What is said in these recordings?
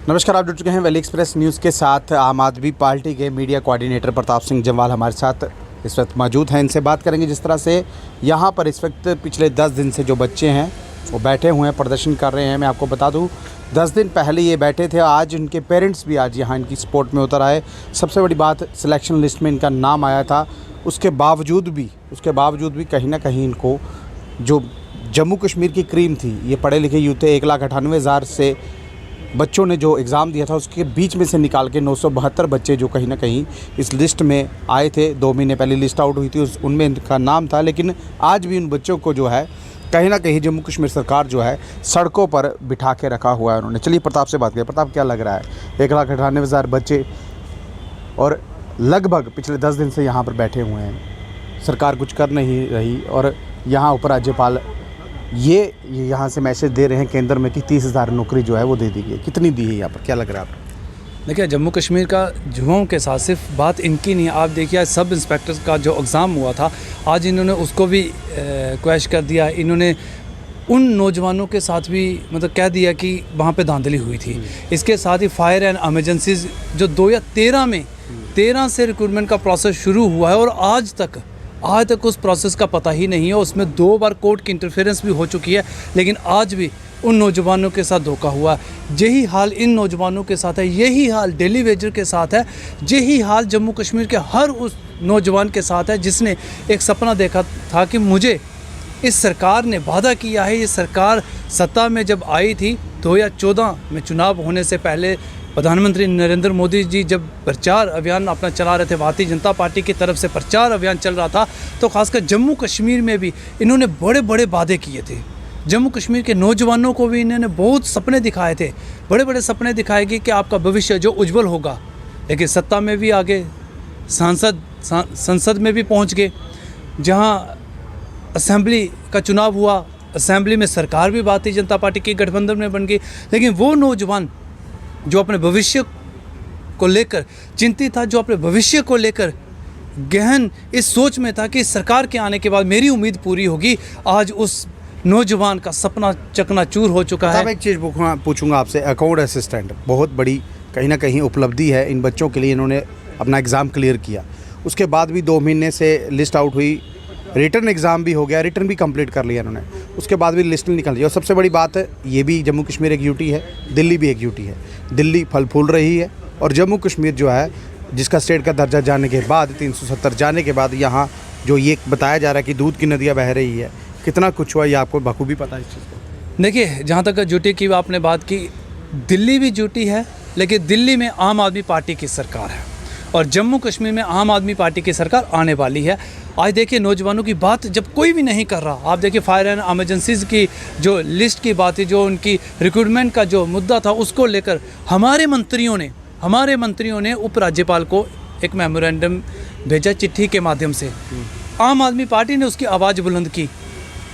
नमस्कार, आप जुड़ चुके हैं वैली एक्सप्रेस न्यूज़ के साथ। आम आदमी पार्टी के मीडिया कोऑर्डिनेटर प्रताप सिंह जम्वाल हमारे साथ इस वक्त मौजूद हैं। इनसे बात करेंगे जिस तरह से यहाँ पर इस वक्त पिछले 10 दिन से जो बच्चे हैं वो बैठे हुए हैं, प्रदर्शन कर रहे हैं। मैं आपको बता दूँ 10 दिन पहले ये बैठे थे, आज उनके पेरेंट्स भी आज यहाँ इनकी सपोर्ट में उतर आए। सबसे बड़ी बात, सिलेक्शन लिस्ट में इनका नाम आया था, उसके बावजूद भी कहीं ना कहीं इनको जो जम्मू कश्मीर की क्रीम थी, ये पढ़े लिखे यूथ थे, 1,98,000 से बच्चों ने जो एग्ज़ाम दिया था उसके बीच में से निकाल के 972 बच्चे जो कहीं ना कहीं इस लिस्ट में आए थे। 2 महीने पहले लिस्ट आउट हुई थी, उनमें इनका नाम था, लेकिन आज भी उन बच्चों को जो है कहीं ना कहीं जम्मू कश्मीर सरकार जो है सड़कों पर बिठा के रखा हुआ है उन्होंने। चलिए प्रताप से बात करें। प्रताप, क्या लग रहा है 1,98,000 बच्चे और लगभग पिछले 10 दिन से यहाँ पर बैठे हुए हैं, सरकार कुछ कर नहीं रही और यहाँ उपराज्यपाल ये यहाँ से मैसेज दे रहे हैं केंद्र में कि 30,000 नौकरी जो है वो दे दी गई है। कितनी दी है यहाँ पर, क्या लग रहा है आपको? देखिए, जम्मू कश्मीर का युवाओं के साथ सिर्फ बात इनकी नहीं है। आप देखिए, सब इंस्पेक्टर का जो एग्ज़ाम हुआ था, आज इन्होंने उसको भी क्वैश कर दिया। इन्होंने उन नौजवानों के साथ भी मतलब कह दिया कि वहाँ पे धांधली हुई थी। इसके साथ ही फायर एंड एमरजेंसीज जो 2013 से रिक्रूटमेंट का प्रोसेस शुरू हुआ है और आज तक उस प्रोसेस का पता ही नहीं है। उसमें 2 बार कोर्ट की इंटरफेरेंस भी हो चुकी है, लेकिन आज भी उन नौजवानों के साथ धोखा हुआ। यही हाल इन नौजवानों के साथ है, यही हाल डेली वेजर के साथ है, यही हाल जम्मू कश्मीर के हर उस नौजवान के साथ है जिसने एक सपना देखा था कि मुझे इस सरकार ने वादा किया है। ये सरकार सत्ता में जब आई थी 2014 में, चुनाव होने से पहले प्रधानमंत्री नरेंद्र मोदी जी जब प्रचार अभियान अपना चला रहे थे, भारतीय जनता पार्टी की तरफ से प्रचार अभियान चल रहा था, तो खासकर जम्मू कश्मीर में भी इन्होंने बड़े बड़े वादे किए थे। जम्मू कश्मीर के नौजवानों को भी इन्होंने बहुत सपने दिखाए थे, बड़े बड़े सपने दिखाए कि आपका भविष्य जो उज्जवल होगा। लेकिन सत्ता में भी आ गए, संसद में भी पहुँच गए, जहाँ असेंबली का चुनाव हुआ, असेंबली में सरकार भी भारतीय जनता पार्टी की गठबंधन में बन गई। लेकिन वो नौजवान जो अपने भविष्य को लेकर चिंतित था, जो अपने भविष्य को लेकर गहन इस सोच में था कि सरकार के आने के बाद मेरी उम्मीद पूरी होगी, आज उस नौजवान का सपना चकनाचूर हो चुका है। एक चीज़ पूछूंगा आपसे, अकाउंट असिस्टेंट बहुत बड़ी कहीं ना कहीं उपलब्धि है इन बच्चों के लिए। इन्होंने अपना एग्ज़ाम क्लियर किया, उसके बाद भी 2 महीने से लिस्ट आउट हुई, रिटर्न एग्ज़ाम भी हो गया, रिटर्न भी कंप्लीट कर लिया इन्होंने, उसके बाद भी लिस्ट निकल रही है। और सबसे बड़ी बात है, ये भी जम्मू कश्मीर एक यूटी है, दिल्ली भी एक यूटी है। दिल्ली फल फूल रही है और जम्मू कश्मीर जो है जिसका स्टेट का दर्जा जाने के बाद 370 जाने के बाद यहाँ जो ये बताया जा रहा है कि दूध की नदियाँ बह रही है, कितना कुछ हुआ ये आपको बखूबी पता है इस चीज़ को। देखिए, जहाँ तक यूटी की आपने बात की, दिल्ली भी यूटी है, लेकिन दिल्ली में आम आदमी पार्टी की सरकार है और जम्मू कश्मीर में आम आदमी पार्टी की सरकार आने वाली है। आज देखिए, नौजवानों की बात जब कोई भी नहीं कर रहा, आप देखिए फायर एंड एमरजेंसीज़ की जो लिस्ट की बात है, जो उनकी रिक्रूटमेंट का जो मुद्दा था, उसको लेकर हमारे मंत्रियों ने उपराज्यपाल को एक मेमोरेंडम भेजा चिट्ठी के माध्यम से। आम आदमी पार्टी ने उसकी आवाज़ बुलंद की।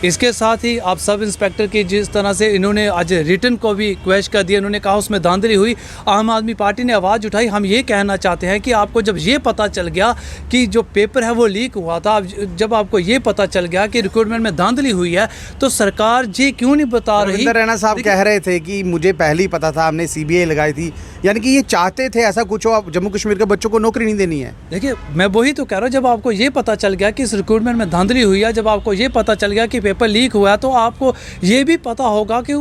इसके साथ ही आप सब इंस्पेक्टर की जिस तरह से इन्होंने आज रिटर्न को भी क्वेश्चन कर दिया, इन्होंने कहा उसमें धांधली हुई, आम आदमी पार्टी ने आवाज़ उठाई। हम ये कहना चाहते हैं कि आपको जब ये पता चल गया कि जो पेपर है वो लीक हुआ था, जब आपको ये पता चल गया कि रिक्रूटमेंट में धांधली हुई है, तो सरकार ये क्यों नहीं बता रही? रैना साहब कह रहे थे कि मुझे पहले ही पता था, हमने CBI लगाई थी, यानी कि ये चाहते थे ऐसा कुछ हो, आप जम्मू कश्मीर के बच्चों को नौकरी नहीं देनी है। देखिए, मैं वही तो कह रहा हूँ, जब आपको ये पता चल गया कि इस रिक्रूटमेंट में धांधली हुई है, जब आपको ये पता चल गया कि पेपर लीक हुआ है, तो आपको ये भी पता होगा कि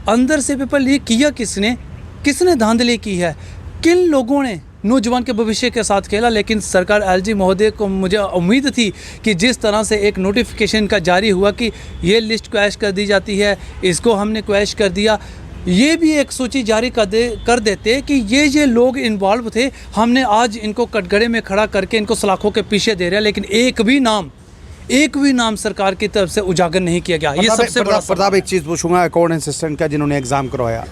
अंदर से पेपर लीक किया किसने धांधली की है, किन लोगों ने नौजवान के भविष्य के साथ खेला। लेकिन सरकार LG महोदय को मुझे उम्मीद थी कि जिस तरह से एक नोटिफिकेशन का जारी हुआ कि ये लिस्ट क्वैश कर दी जाती है, इसको हमने क्वैश कर दिया, ये भी एक सूची जारी कर देते कि ये लोग इन्वॉल्व थे, हमने आज इनको कटघरे में खड़ा करके इनको सलाखों के पीछे दे रहे हैं। लेकिन एक भी नाम सरकार की तरफ से उजागर नहीं किया गया। ये सबसे बड़ा प्रताप, एक चीज़ पूछूंगा, अकाउंट असिस्टेंट का जिन्होंने एग्ज़ाम करवाया,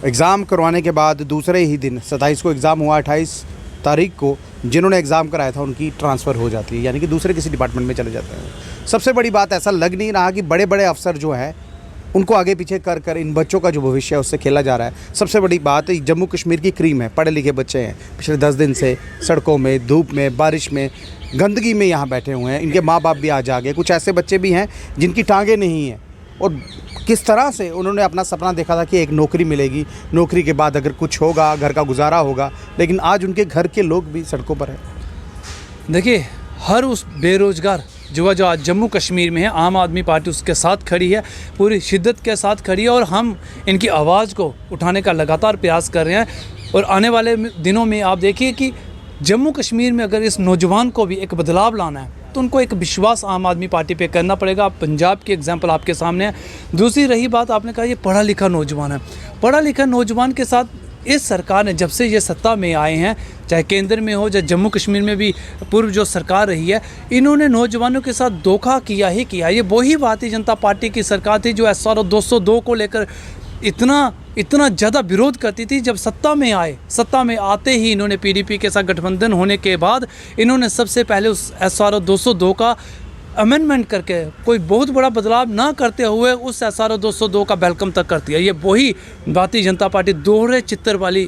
एग्ज़ाम करवाने के बाद दूसरे ही दिन 27 को एग्ज़ाम हुआ, 28 तारीख को जिन्होंने एग्ज़ाम कराया था उनकी ट्रांसफ़र हो जाती है, यानी कि दूसरे किसी डिपार्टमेंट में चले जाते हैं। सबसे बड़ी बात, ऐसा लग नहीं रहा कि बड़े बड़े अफसर जो हैं उनको आगे पीछे कर इन बच्चों का जो भविष्य है उससे खेला जा रहा है। सबसे बड़ी बात, जम्मू कश्मीर की क्रीम है, पढ़े लिखे बच्चे हैं, पिछले 10 दिन से सड़कों में, धूप में, बारिश में, गंदगी में यहाँ बैठे हुए हैं। इनके माँ बाप भी आज आ गए, कुछ ऐसे बच्चे भी हैं जिनकी टांगें नहीं हैं, और किस तरह से उन्होंने अपना सपना देखा था कि एक नौकरी मिलेगी, नौकरी के बाद अगर कुछ होगा, घर का गुजारा होगा, लेकिन आज उनके घर के लोग भी सड़कों पर हैं। देखिए, हर उस बेरोज़गार जो आज जम्मू कश्मीर में है, आम आदमी पार्टी उसके साथ खड़ी है, पूरी शिद्दत के साथ खड़ी है और हम इनकी आवाज़ को उठाने का लगातार प्रयास कर रहे हैं। और आने वाले दिनों में आप देखिए कि जम्मू कश्मीर में अगर इस नौजवान को भी एक बदलाव लाना है तो उनको एक विश्वास आम आदमी पार्टी पे करना पड़ेगा। आप पंजाब की एग्जांपल आपके सामने है। दूसरी रही बात, आपने कहा ये पढ़ा लिखा नौजवान है, पढ़ा लिखा नौजवान के साथ इस सरकार ने जब से ये सत्ता में आए हैं, चाहे केंद्र में हो, चाहे जम्मू कश्मीर में भी पूर्व जो सरकार रही है, इन्होंने नौजवानों के साथ धोखा किया ही किया। ये वही भारतीय जनता पार्टी की सरकार थी जो SR 202 को लेकर इतना ज़्यादा विरोध करती थी। जब सत्ता में आते ही इन्होंने PDP के साथ गठबंधन होने के बाद इन्होंने सबसे पहले उस SR 202 का अमेंडमेंट करके कोई बहुत बड़ा बदलाव ना करते हुए उस SR 202 का वेलकम तक कर दिया। ये वही भारतीय जनता पार्टी दोहरे चित्तर वाली,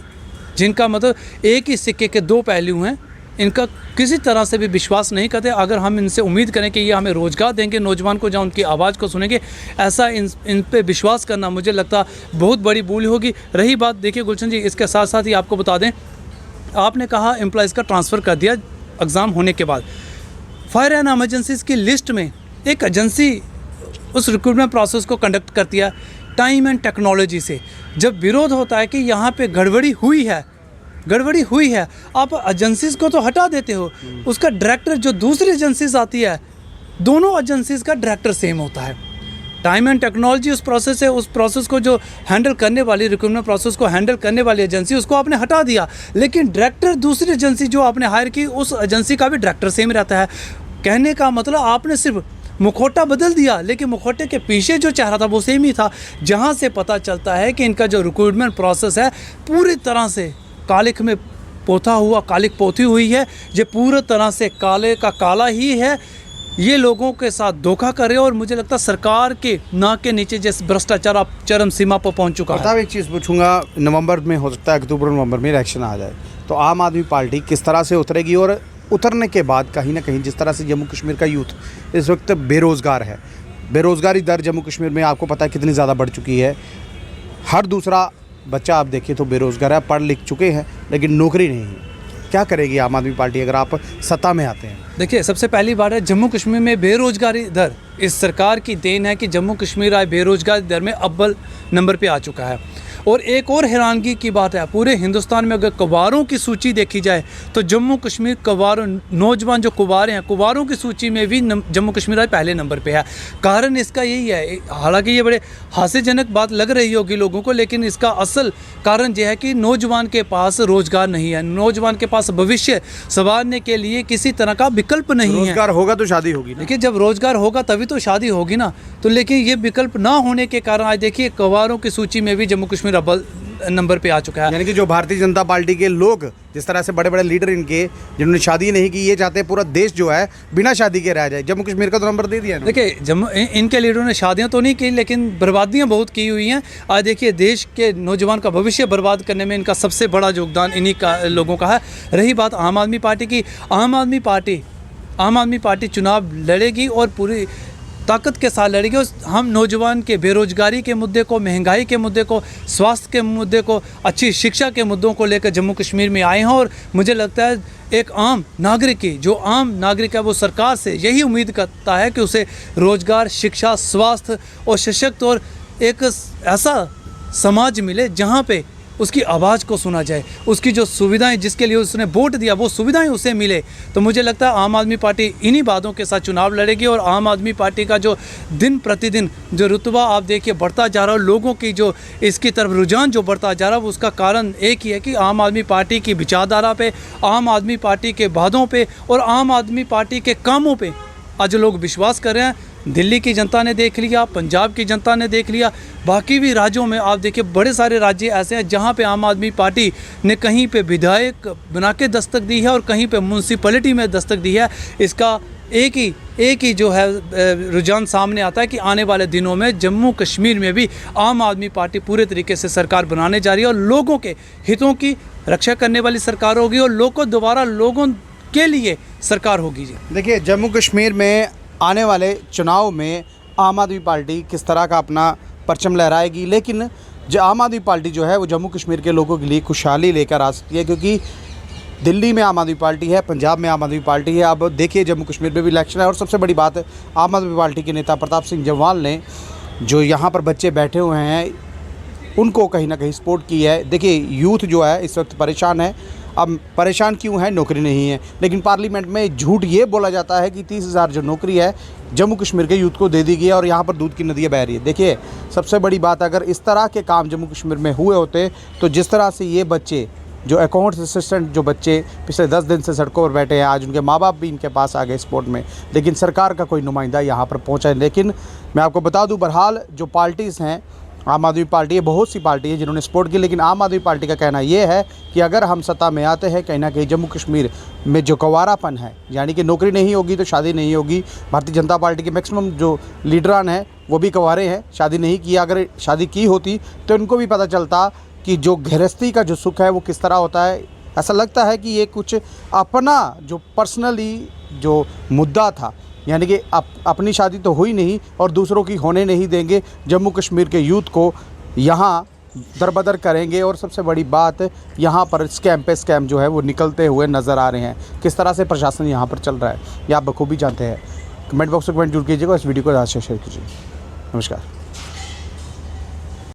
जिनका मतलब एक ही सिक्के के दो पहलू हैं, इनका किसी तरह से भी विश्वास नहीं करते। अगर हम इनसे उम्मीद करें कि ये हमें रोज़गार देंगे, नौजवान को जहाँ उनकी आवाज़ को सुनेंगे, ऐसा इन पे विश्वास करना मुझे लगता बहुत बड़ी भूल होगी। रही बात, देखिए गुलशन जी, इसके साथ साथ ही आपको बता दें, आपने कहा एम्प्लॉयज़ का ट्रांसफ़र कर दिया एग्ज़ाम होने के बाद। फायर एंड एमरजेंसीज़ की लिस्ट में एक एजेंसी उस रिक्रूटमेंट प्रोसेस को कंडक्ट करती है टाइम एंड टेक्नोलॉजी से। जब विरोध होता है कि यहाँ पे गड़बड़ी हुई है, आप एजेंसीज़ को तो हटा देते हो, उसका डायरेक्टर जो दूसरी एजेंसीज़ आती है, दोनों एजेंसीज़ का डायरेक्टर सेम होता है। टाइम एंड टेक्नोलॉजी उस प्रोसेस है, उस प्रोसेस को जो हैंडल करने वाली, रिक्रूटमेंट प्रोसेस को हैंडल करने वाली एजेंसी, उसको आपने हटा दिया, लेकिन डायरेक्टर दूसरी एजेंसी जो आपने हायर की, उस एजेंसी का भी डायरेक्टर सेम रहता है। कहने का मतलब आपने सिर्फ मुखौटा बदल दिया, लेकिन मुखौटे के पीछे जो चेहरा था वो सेम ही था। जहाँ से पता चलता है कि इनका जो रिक्रूटमेंट प्रोसेस है पूरी तरह से कालिक में कालिक पोती हुई है। ये पूरी तरह से काले का काला ही है। ये लोगों के साथ धोखा कर रहे हैं और मुझे लगता है सरकार के नाक के नीचे जैसे भ्रष्टाचार अब चरम सीमा पर पहुंच चुका है। एक चीज़ पूछूंगा, नवंबर में हो सकता है, अक्टूबर नवंबर में इलेक्शन आ जाए, तो आम आदमी पार्टी किस तरह से उतरेगी? और उतरने के बाद कहीं ना कहीं जिस तरह से जम्मू कश्मीर का यूथ इस वक्त बेरोज़गार है, बेरोज़गारी दर जम्मू कश्मीर में आपको पता है कितनी ज़्यादा बढ़ चुकी है। हर दूसरा बच्चा आप देखिए तो बेरोज़गार है, पढ़ लिख चुके हैं लेकिन नौकरी नहीं है। क्या करेगी आम आदमी पार्टी अगर आप सत्ता में आते हैं? देखिए, सबसे पहली बात है, जम्मू कश्मीर में बेरोज़गारी दर इस सरकार की देन है कि जम्मू कश्मीर आज बेरोज़गारी दर में अव्वल नंबर पे आ चुका है। और एक और हैरानगी की बात है, पूरे हिंदुस्तान में अगर कुंवारों की सूची देखी जाए तो जम्मू कश्मीर कुंवारों, नौजवान जो कुंवारे हैं, कुंवारों की सूची में भी जम्मू कश्मीर आज पहले नंबर पे है। कारण इसका यही है, हालांकि ये बड़े हास्यजनक बात लग रही होगी लोगों को, लेकिन इसका असल कारण यह है कि नौजवान के पास रोज़गार नहीं है, नौजवान के पास भविष्य संवारने के लिए किसी तरह का विकल्प नहीं है। रोज़गार होगा तो शादी होगी। देखिए, जब रोज़गार होगा तभी तो शादी होगी ना। तो लेकिन ये विकल्प ना होने के कारण आज देखिए कुंवारों की सूची में भी जम्मू कश्मीर अव्वल नंबर पे आ चुका है। यानी कि जो भारतीय जनता पार्टी के लोग, जिस तरह से बड़े बड़े लीडर इनके, जिन्होंने शादी नहीं की, ये चाहते हैं पूरा देश जो है बिना शादी के रह जाए। जम्मू कश्मीर का तो नंबर दे दिया है। देखिए, इनके लीडरों ने शादियां तो नहीं की, लेकिन बर्बादियां बहुत की हुई हैं। आज देखिए, देश के नौजवान का भविष्य बर्बाद करने में इनका सबसे बड़ा योगदान इन्हीं का लोगों का है। रही बात आम आदमी पार्टी की, आम आदमी पार्टी चुनाव लड़ेगी और पूरी ताकत के साथ लड़ेगी। हम नौजवान के बेरोजगारी के मुद्दे को, महंगाई के मुद्दे को, स्वास्थ्य के मुद्दे को, अच्छी शिक्षा के मुद्दों को लेकर जम्मू कश्मीर में आए हैं। और मुझे लगता है एक आम नागरिक है वो सरकार से यही उम्मीद करता है कि उसे रोज़गार, शिक्षा, स्वास्थ्य और सशक्त और एक ऐसा समाज मिले जहाँ पे उसकी आवाज़ को सुना जाए, उसकी जो सुविधाएं, जिसके लिए उसने वोट दिया, वो सुविधाएं उसे मिले। तो मुझे लगता है आम आदमी पार्टी इन्हीं बातों के साथ चुनाव लड़ेगी। और आम आदमी पार्टी का जो दिन प्रतिदिन जो रुतबा आप देखिए बढ़ता जा रहा है, लोगों की जो इसकी तरफ रुझान जो बढ़ता जा रहा है, उसका कारण एक ही है कि आम आदमी पार्टी की विचारधारा पे, आम आदमी पार्टी के वादों पे और आम आदमी पार्टी के कामों पे आज लोग विश्वास कर रहे हैं। दिल्ली की जनता ने देख लिया, पंजाब की जनता ने देख लिया, बाकी भी राज्यों में आप देखिए बड़े सारे राज्य ऐसे हैं जहां पे आम आदमी पार्टी ने कहीं पे विधायक बना के दस्तक दी है और कहीं पे म्यूनसिपैलिटी में दस्तक दी है। इसका एक ही जो है रुझान सामने आता है कि आने वाले दिनों में जम्मू कश्मीर में भी आम आदमी पार्टी पूरे तरीके से सरकार बनाने जा रही है और लोगों के हितों की रक्षा करने वाली सरकार होगी और लोगों के लिए सरकार होगी। जी देखिए, जम्मू कश्मीर में आने वाले चुनाव में आम आदमी पार्टी किस तरह का अपना परचम लहराएगी, लेकिन जो आम आदमी पार्टी जो है वो जम्मू कश्मीर के लोगों के लिए खुशहाली लेकर आ सकती है, क्योंकि दिल्ली में आम आदमी पार्टी है, पंजाब में आम आदमी पार्टी है। अब देखिए जम्मू कश्मीर में भी इलेक्शन है और सबसे बड़ी बात आम आदमी पार्टी के नेता प्रताप सिंह जम्वाल ने जो यहाँ पर बच्चे बैठे हुए हैं उनको कहीं ना कहीं सपोर्ट की है। देखिए यूथ जो है इस वक्त परेशान है। अब परेशान क्यों है? नौकरी नहीं है, लेकिन पार्लियामेंट में झूठ ये बोला जाता है कि 30,000 जो नौकरी है जम्मू कश्मीर के यूथ को दे दी गई है और यहाँ पर दूध की नदियाँ बह रही है। देखिए सबसे बड़ी बात, अगर इस तरह के काम जम्मू कश्मीर में हुए होते तो जिस तरह से ये बच्चे जो अकाउंट्स असिस्टेंट जो बच्चे पिछले 10 दिन से सड़कों पर बैठे हैं, आज उनके माँ बाप भी इनके पास आ गए सपोर्ट में, लेकिन सरकार का कोई नुमाइंदा यहाँ पर पहुँचा है। लेकिन मैं आपको बता दूँ, बहरहाल जो पार्टीज़ हैं, आम आदमी पार्टी है, बहुत सी पार्टी है जिन्होंने सपोर्ट की, लेकिन आम आदमी पार्टी का कहना यह है कि अगर हम सत्ता में आते हैं, कहीं ना कहीं जम्मू कश्मीर में जो गंवारापन है, यानी कि नौकरी नहीं होगी तो शादी नहीं होगी। भारतीय जनता पार्टी के मैक्सिमम जो लीडरान हैं वो भी गंवारे हैं, शादी नहीं किया। अगर शादी की होती तो इनको भी पता चलता कि जो गृहस्थी का जो सुख है वो किस तरह होता है। ऐसा लगता है कि ये कुछ अपना जो पर्सनली जो मुद्दा था, यानी कि अपनी शादी तो हुई नहीं और दूसरों की होने नहीं देंगे, जम्मू कश्मीर के यूथ को यहाँ दरबदर करेंगे। और सबसे बड़ी बात, यहाँ पर स्कैम पे स्कैम जो है वो निकलते हुए नज़र आ रहे हैं। किस तरह से प्रशासन यहाँ पर चल रहा है ये आप बखूबी जानते हैं। कमेंट बॉक्स में कमेंट जरूर कीजिएगा, इस वीडियो को ज़्यादा से शेयर कीजिए। नमस्कार।